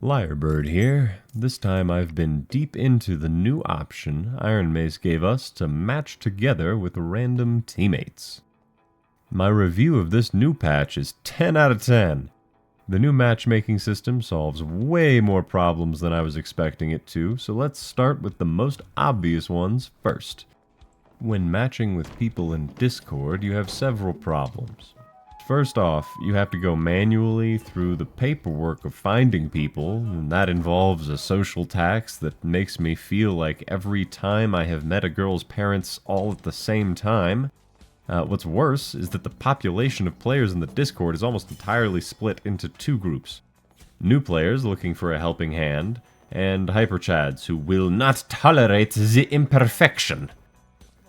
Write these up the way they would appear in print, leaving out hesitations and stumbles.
Lyrebird here. This time I've been deep into the new option Iron Mace gave us to match together with random teammates. My review of this new patch is 10 out of 10. The new matchmaking system solves way more problems than I was expecting it to, so let's start with the most obvious ones first. When matching with people in Discord, you have several problems. First off, you have to go manually through the paperwork of finding people, and that involves a social tax that makes me feel like every time I have met a girl's parents all at the same time. What's worse is that the population of players in the Discord is almost entirely split into two groups. New players looking for a helping hand, and hyperchads who will not tolerate the imperfection.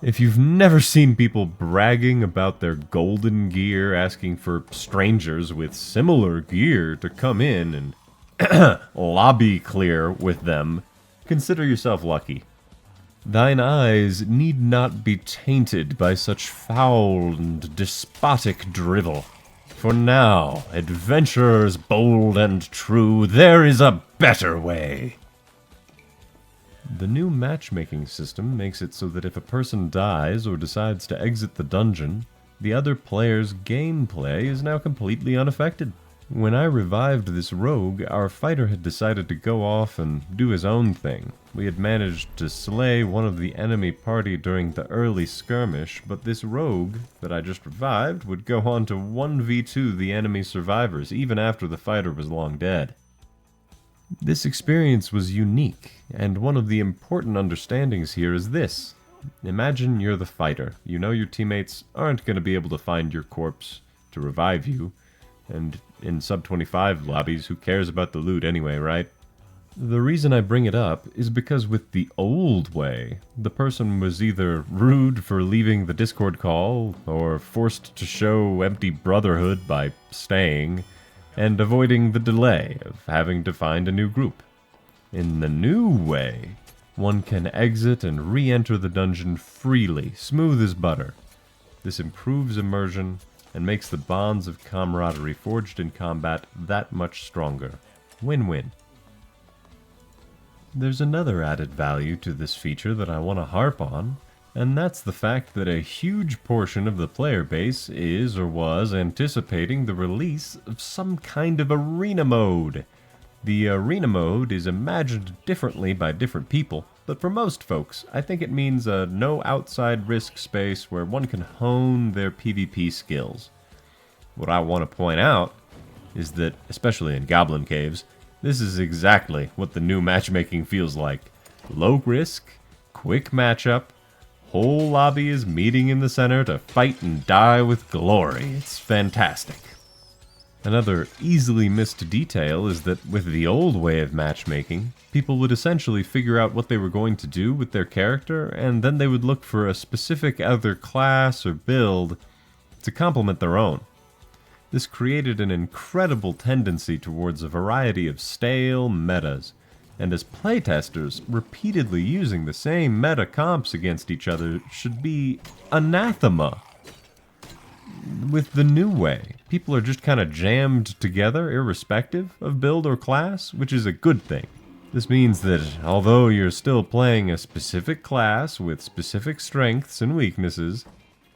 If you've never seen people bragging about their golden gear, asking for strangers with similar gear to come in and lobby clear with them, consider yourself lucky. Thine eyes need not be tainted by such foul and despotic drivel. For now, adventurers bold and true, there is a better way. The new matchmaking system makes it so that if a person dies or decides to exit the dungeon, the other player's gameplay is now completely unaffected. When I revived this rogue, our fighter had decided to go off and do his own thing. We had managed to slay one of the enemy party during the early skirmish, but this rogue that I just revived would go on to 1v2 the enemy survivors even after the fighter was long dead. This experience was unique, and one of the important understandings here is this. Imagine you're the fighter. You know your teammates aren't going to be able to find your corpse to revive you, and in sub-25 lobbies, who cares about the loot anyway, right? The reason I bring it up is because with the old way, the person was either rude for leaving the Discord call, or forced to show empty brotherhood by staying, and avoiding the delay of having to find a new group. In the new way, one can exit and re-enter the dungeon freely, smooth as butter. This improves immersion and makes the bonds of camaraderie forged in combat that much stronger. Win-win. There's another added value to this feature that I want to harp on, and that's the fact that a huge portion of the player base is or was anticipating the release of some kind of arena mode. The arena mode is imagined differently by different people, but for most folks, I think it means a no outside risk space where one can hone their PvP skills. What I want to point out is that, especially in Goblin Caves, this is exactly what the new matchmaking feels like. Low risk, quick matchup, whole lobby is meeting in the center to fight and die with glory. It's fantastic. Another easily missed detail is that with the old way of matchmaking, people would essentially figure out what they were going to do with their character, and then they would look for a specific other class or build to complement their own. This created an incredible tendency towards a variety of stale metas, and as playtesters, repeatedly using the same meta comps against each other should be anathema. With the new way, people are just kind of jammed together irrespective of build or class, which is a good thing. This means that although you're still playing a specific class with specific strengths and weaknesses,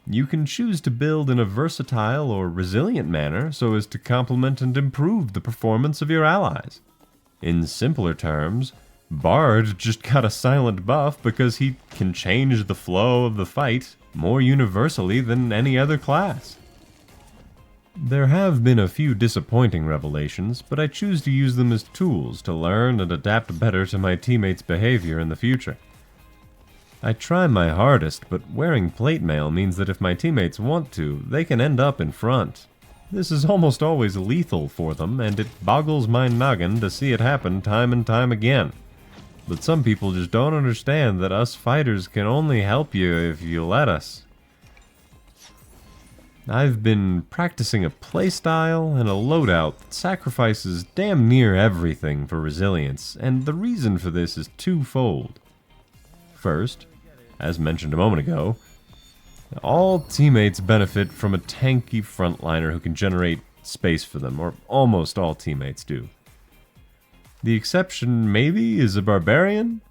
you can choose to build in a versatile or resilient manner so as to complement and improve the performance of your allies. In simpler terms, Bard just got a silent buff because he can change the flow of the fight more universally than any other class. There have been a few disappointing revelations, but I choose to use them as tools to learn and adapt better to my teammates' behavior in the future. I try my hardest, but wearing plate mail means that if my teammates want to, they can end up in front. This is almost always lethal for them, and it boggles my noggin to see it happen time and time again. But some people just don't understand that us fighters can only help you if you let us. I've been practicing a playstyle and a loadout that sacrifices damn near everything for resilience, and the reason for this is twofold. First, as mentioned a moment ago, all teammates benefit from a tanky frontliner who can generate space for them, or almost all teammates do. The exception, maybe, is a barbarian?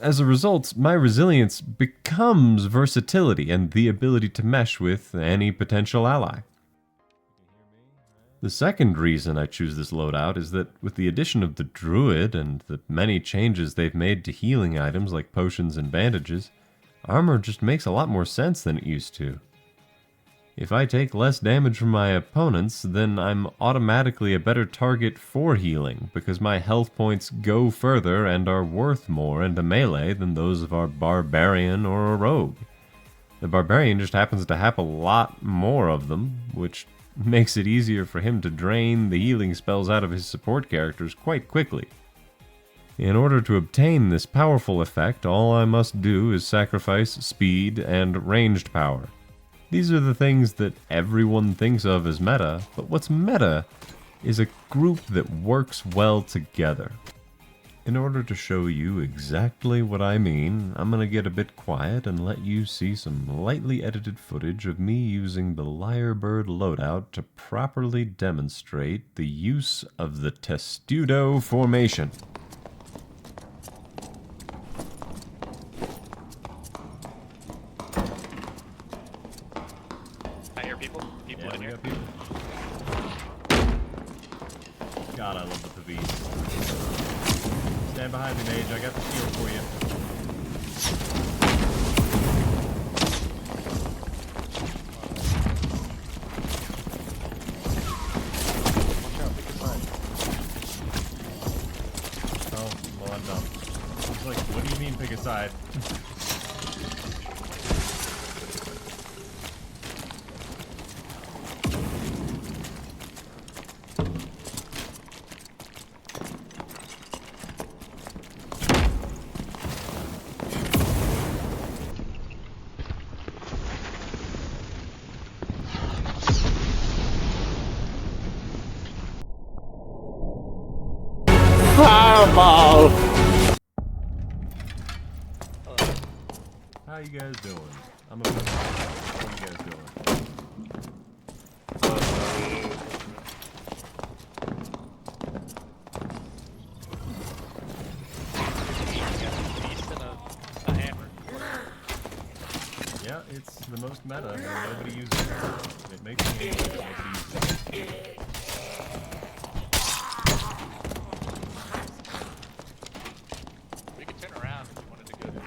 As a result, my resilience becomes versatility and the ability to mesh with any potential ally. The second reason I choose this loadout is that with the addition of the druid and the many changes they've made to healing items like potions and bandages, armor just makes a lot more sense than it used to. If I take less damage from my opponents, then I'm automatically a better target for healing, because my health points go further and are worth more into melee than those of our barbarian or a rogue. The barbarian just happens to have a lot more of them, which makes it easier for him to drain the healing spells out of his support characters quite quickly. In order to obtain this powerful effect, all I must do is sacrifice speed and ranged power. These are the things that everyone thinks of as meta, but what's meta is a group that works well together. In order to show you exactly what I mean, I'm gonna get a bit quiet and let you see some lightly edited footage of me using the Lyrebird loadout to properly demonstrate the use of the Testudo formation. God, I love the Pavis. Stand behind me, Mage. I got the shield for you. Oh, well, I'm dumb. It's like, what do you mean, pick a side? Fireball! How you guys doing? I'm a How you guys doing? Yeah, it's the most meta, and nobody uses it. It makes me angry that nobody uses it. We could turn around if you wanted to go to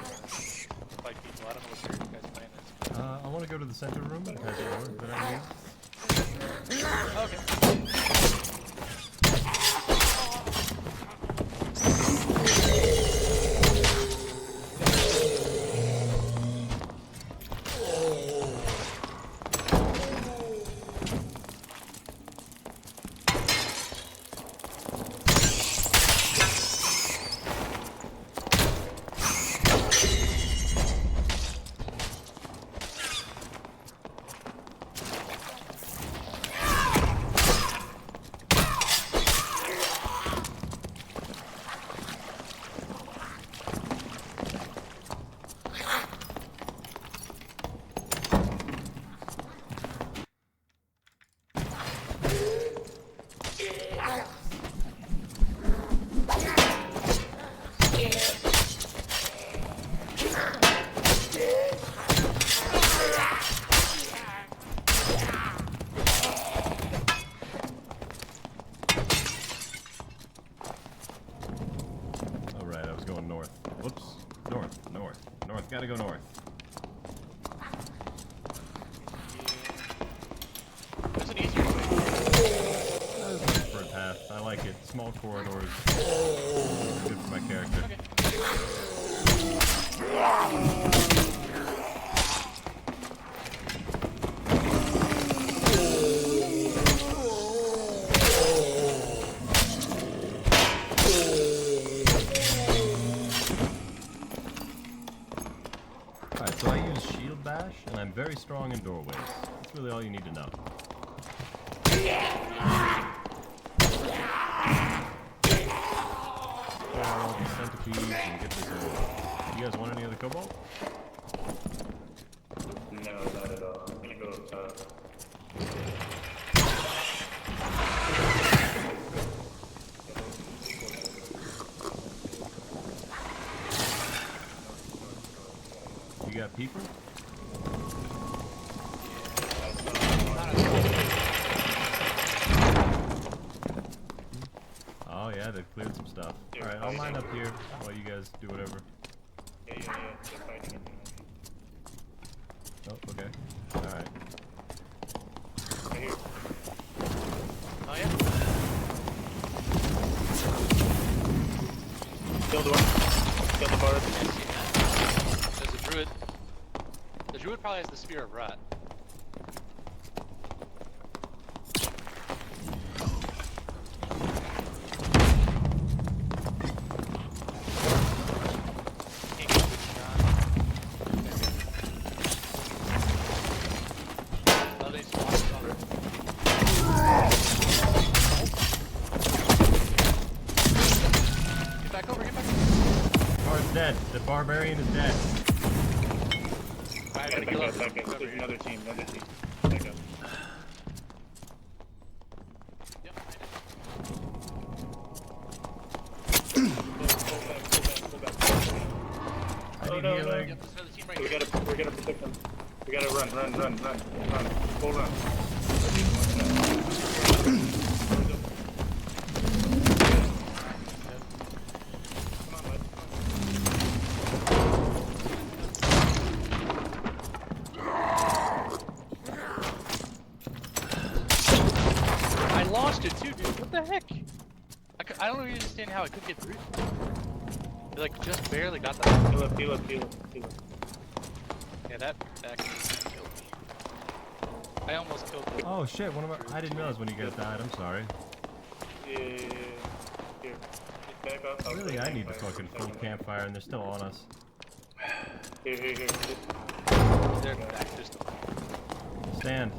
fight people. I don't know what your guys' plan is. I want to go to the center room. It has doors that I need. Okay. Gotta go north. There's an easier way. That is a preferred path. I like it. Small corridors. Good for my character. Okay. Alright, so I use shield bash, and I'm very strong in doorways. That's really all you need to know. Well, the centipedes and get this over. You guys want any of the cobalt? No, not at all. I'm gonna go got peeper? Oh yeah, they've cleared some stuff. Alright, I'll mine up here while you guys do whatever. Yeah. They're fighting it. Oh, okay. Alright. Right here. Oh yeah. Killed one. Killed the bard. Can't see that. There's a druid. The druid probably has the spear of rot. Can't get a good shot. Oh, they spawned on it. Get back over, get back over. Bard's dead. The barbarian is dead. Alright, Back heal up, up. back up. Over There's here. another team. Back up. Yep. Pull back. I need no. healing. Yep, there's another team right We here. gotta protect them. We gotta run. Full run. Come on, bud. I lost it too, dude. What the heck? I don't really understand how I could get through. I like just barely got that. Heal up. Yeah, that actually killed me. I almost killed him. Oh shit, one of our... I didn't realize when you guys died, I'm sorry. Yeah. Here. Back up. Really, I need the fucking full campfire and they're still on us. Here. They're back. There's the Stand.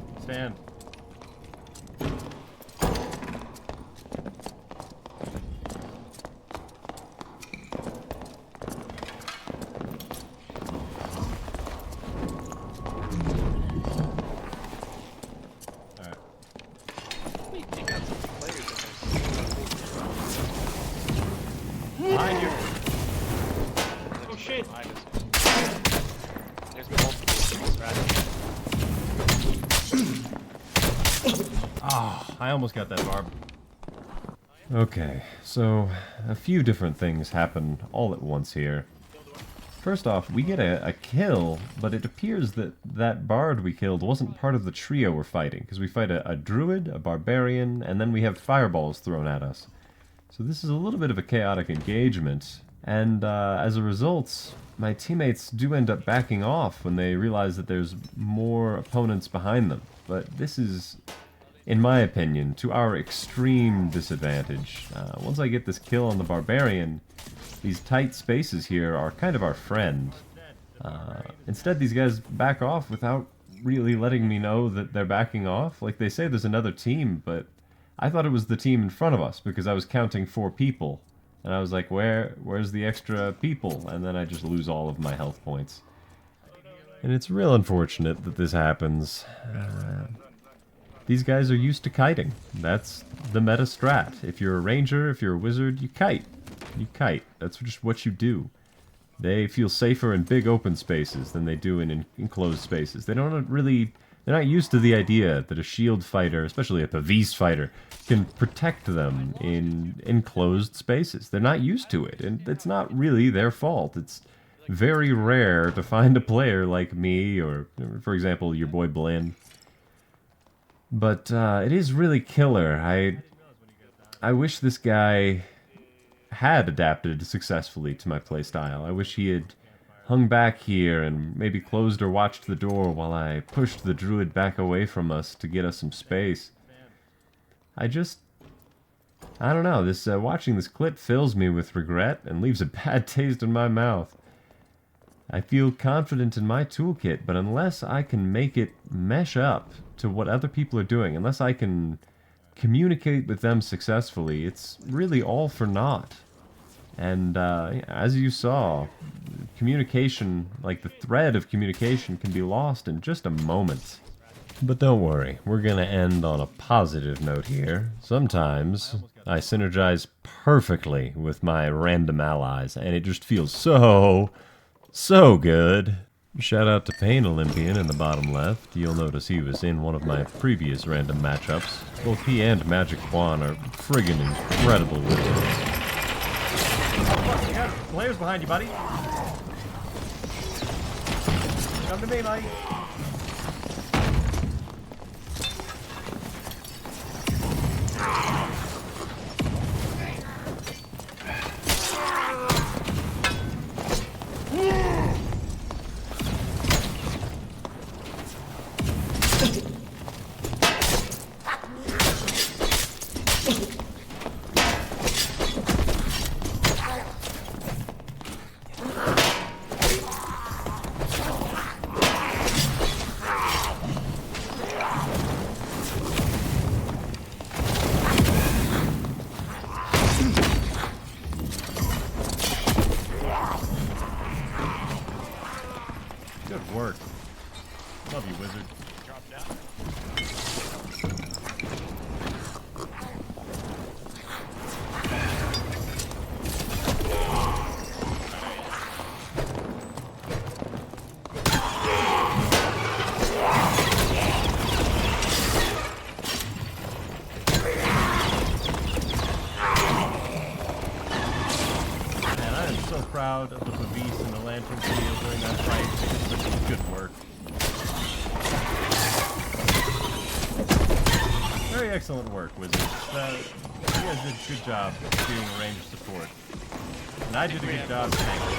Alright. Wait, they got some players in Behind you! there. Oh, shit. Behind us. There's multiple things, right? Ah, I almost got that barb. Okay, so a few different things happen all at once here. First off, we get a kill, but it appears that that bard we killed wasn't part of the trio we're fighting, because we fight a druid, a barbarian, and then we have fireballs thrown at us. So this is a little bit of a chaotic engagement, and as a result, my teammates do end up backing off when they realize that there's more opponents behind them. But this is, in my opinion, to our extreme disadvantage. Once I get this kill on the barbarian, these tight spaces here are kind of our friend. Instead, these guys back off without really letting me know that they're backing off. Like, they say there's another team, but I thought it was the team in front of us because I was counting 4 people. And I was like, where's the extra people? And then I just lose all of my health points. And it's real unfortunate that this happens. These guys are used to kiting. That's the meta strat. If you're a ranger, if you're a wizard, you kite. You kite. That's just what you do. They feel safer in big open spaces than they do in enclosed spaces. They don't really... They're not used to the idea that a shield fighter, especially a Pavis fighter, can protect them in enclosed spaces. They're not used to it, and it's not really their fault. It's very rare to find a player like me, or, for example, your boy Blinn. But it is really killer. I wish this guy had adapted successfully to my playstyle. I wish he had hung back here and maybe closed or watched the door while I pushed the druid back away from us to get us some space. I don't know, this watching this clip fills me with regret and leaves a bad taste in my mouth. I feel confident in my toolkit, but unless I can make it mesh up to what other people are doing, unless I can communicate with them successfully, it's really all for naught. And as you saw, communication, like the thread of communication, can be lost in just a moment. But don't worry, we're gonna end on a positive note here. Sometimes I synergize perfectly with my random allies, and it just feels so good. Shout out to Pain Olympian in the bottom left. You'll notice he was in one of my previous random matchups. Both he and Magic Juan are friggin' incredible wizards. You got players behind you, buddy. Come to me, buddy. Good work. Love you, wizard. Drop down. Man, I am so proud of the Bavis and the Lantern Seal during that fight. They did such good work. Very excellent work, wizards. You guys did a good job being a ranged support. And I did a good job tanking.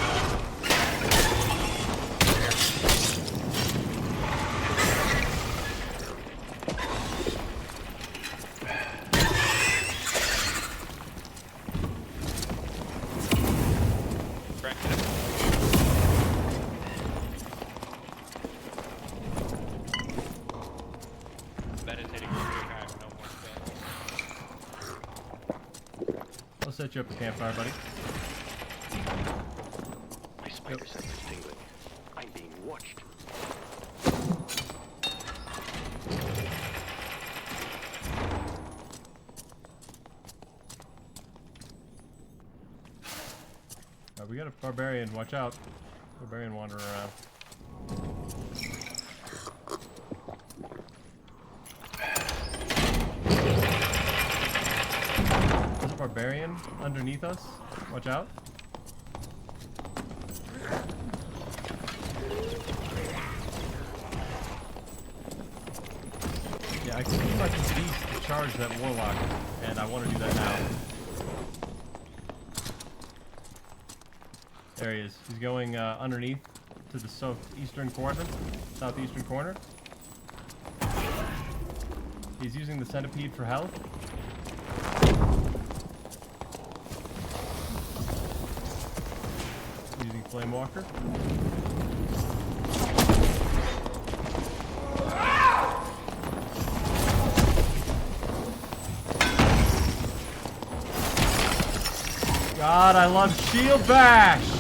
Meditating over here, I have no more spells. I'll set you up a campfire, buddy. My spider sense is tingling. I'm being watched. We got a barbarian. Watch out. Barbarian wandering around. There's a barbarian underneath us. Watch out. Yeah, I can use my beast to charge that warlock, and I want to do that now. There he is. He's going underneath to the southeastern corner. He's using the centipede for health. Using Flame Walker. God, I love Shield Bash!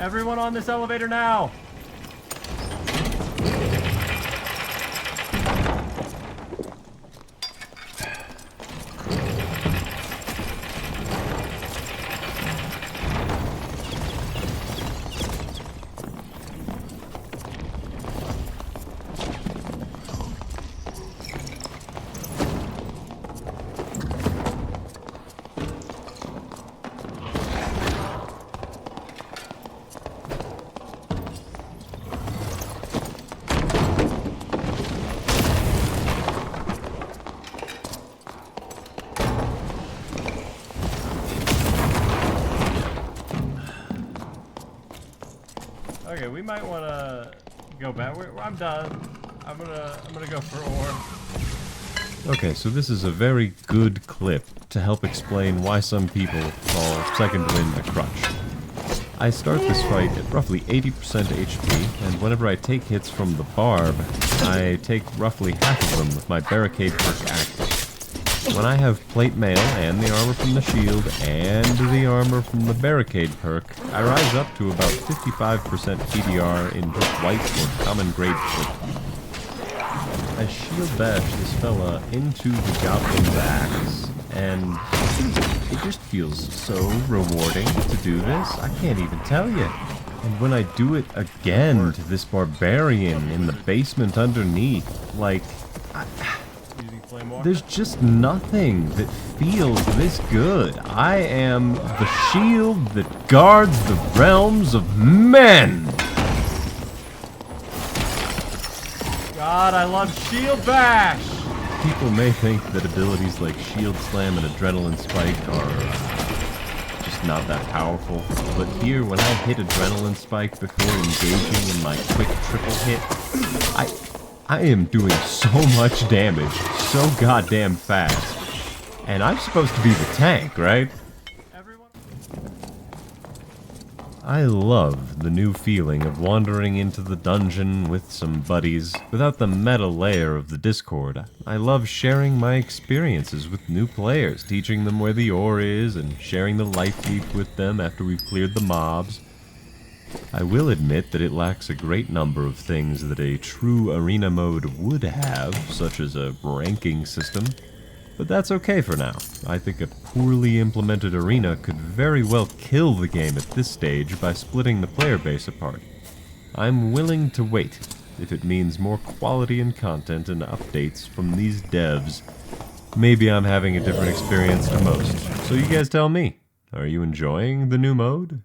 Everyone on this elevator now! Okay, we might want to go back. I'm done. I'm gonna go for ore. Okay, so this is a very good clip to help explain why some people call Second Wind a crutch. I start this fight at roughly 80% HP, and whenever I take hits from the barb, I take roughly half of them with my barricade perk active. when I have plate mail and the armor from the shield and the armor from the barricade perk, I rise up to about 55% PDR in just white or common grade plate. I shield bash this fella into the goblin's axe, and it just feels so rewarding to do this. I can't even tell you. And when I do it again to this barbarian in the basement underneath, like, there's just nothing that feels this good. I am the shield that guards the realms of men. God, I love Shield Bash! People may think that abilities like Shield Slam and Adrenaline Spike are just not that powerful, but here, when I hit Adrenaline Spike before engaging in my quick triple hit, I am doing so much damage, so goddamn fast. And I'm supposed to be the tank, right? I love the new feeling of wandering into the dungeon with some buddies without the meta layer of the Discord. I love sharing my experiences with new players, teaching them where the ore is and sharing the life leaf with them after we've cleared the mobs. I will admit that it lacks a great number of things that a true arena mode would have, such as a ranking system. But that's okay for now. I think a poorly implemented arena could very well kill the game at this stage by splitting the player base apart. I'm willing to wait, if it means more quality in content and updates from these devs. Maybe I'm having a different experience to most, so you guys tell me. Are you enjoying the new mode?